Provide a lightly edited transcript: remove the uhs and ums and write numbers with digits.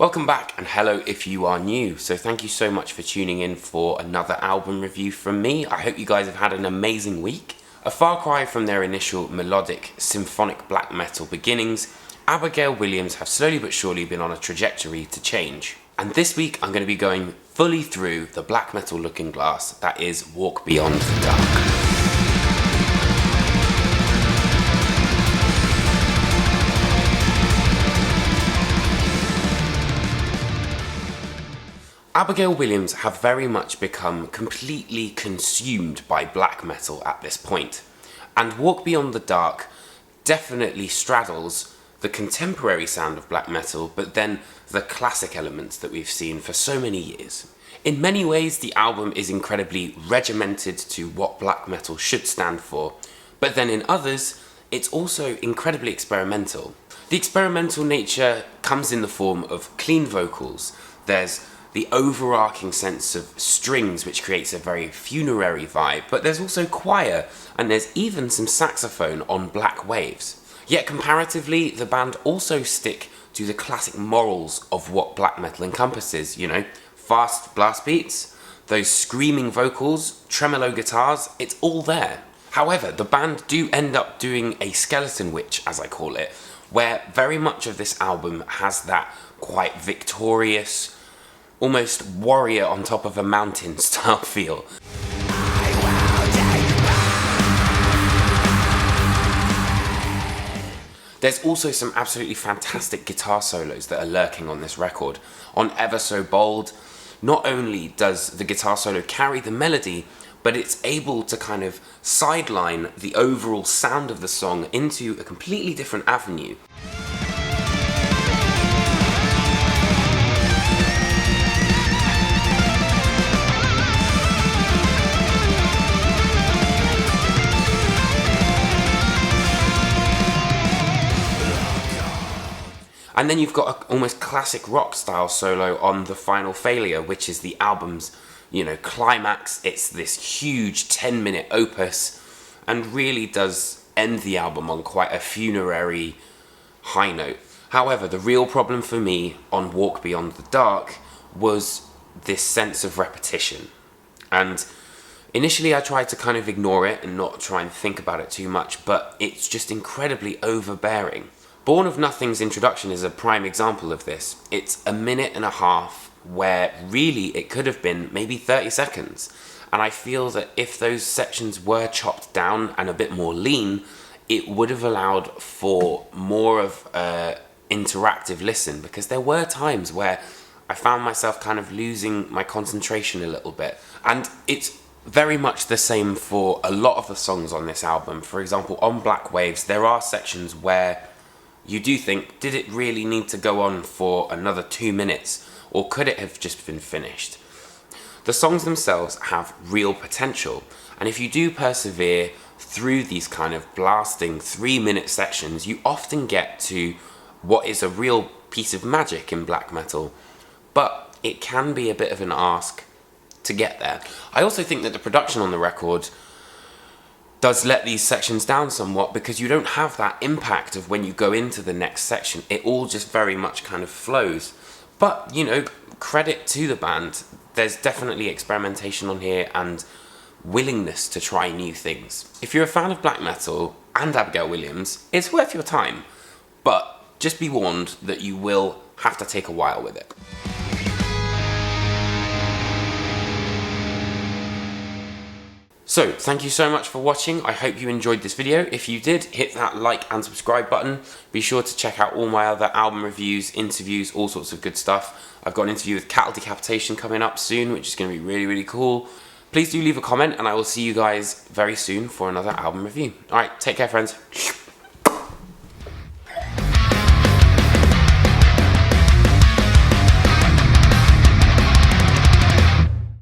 Welcome back, and hello if you are new. So thank you so much for tuning in for another album review from me. I hope you guys have had an amazing week. A far cry from their initial melodic, symphonic black metal beginnings, Abigail Williams have slowly but surely been on a trajectory to change. And this week I'm going to be going fully through the black metal looking glass that is Walk Beyond the Dark. Abigail Williams have very much become completely consumed by black metal at this point, and Walk Beyond the Dark definitely straddles the contemporary sound of black metal, but then the classic elements that we've seen for so many years. In many ways, the album is incredibly regimented to what black metal should stand for, but then in others, it's also incredibly experimental. The experimental nature comes in the form of clean vocals. There's the overarching sense of strings, which creates a very funerary vibe, but there's also choir, and there's even some saxophone on Black Waves. Yet comparatively, the band also stick to the classic morals of what black metal encompasses, fast blast beats, those screaming vocals, tremolo guitars, it's all there. However, the band do end up doing a skeleton witch, as I call it, where very much of this album has that quite victorious, almost warrior on top of a mountain style feel. There's also some absolutely fantastic guitar solos that are lurking on this record. On Ever So Bold, not only does the guitar solo carry the melody, but it's able to kind of sideline the overall sound of the song into a completely different avenue. And then you've got an almost classic rock style solo on The Final Failure, which is the album's, climax. It's this huge 10-minute opus and really does end the album on quite a funerary high note. However, the real problem for me on Walk Beyond the Dark was this sense of repetition. And initially I tried to kind of ignore it and not try and think about it too much, but it's just incredibly overbearing. Born of Nothing's introduction is a prime example of this. It's a minute and a half where really it could have been maybe 30 seconds. And I feel that if those sections were chopped down and a bit more lean, it would have allowed for more of an interactive listen, because there were times where I found myself kind of losing my concentration a little bit. And it's very much the same for a lot of the songs on this album. For example, on Black Waves, there are sections where you do think, did it really need to go on for another 2 minutes, or could it have just been finished? The songs themselves have real potential, and if you do persevere through these kind of blasting 3-minute sections, you often get to what is a real piece of magic in black metal, but it can be a bit of an ask to get there. I also think that the production on the record does let these sections down somewhat, because you don't have that impact of when you go into the next section. It all just very much kind of flows. But, credit to the band. There's definitely experimentation on here and willingness to try new things. If you're a fan of black metal and Abigail Williams, it's worth your time. But just be warned that you will have to take a while with it. So, thank you so much for watching. I hope you enjoyed this video. If you did, hit that like and subscribe button. Be sure to check out all my other album reviews, interviews, all sorts of good stuff. I've got an interview with Cattle Decapitation coming up soon, which is going to be really, really cool. Please do leave a comment, and I will see you guys very soon for another album review. Alright, take care, friends.